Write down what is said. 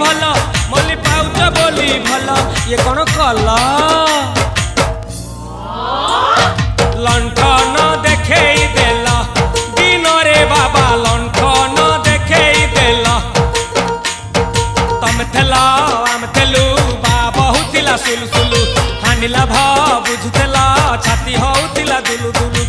भल मल्ली पाउच बोली भल ये कौन कल लंठन देखे देल दिन रे बाबा लंठन देखे देल तम थेल आम थेलु बा बहुला सुलु सुलु हानिला भ बुझुला छाती होउतिला दुलु दुलु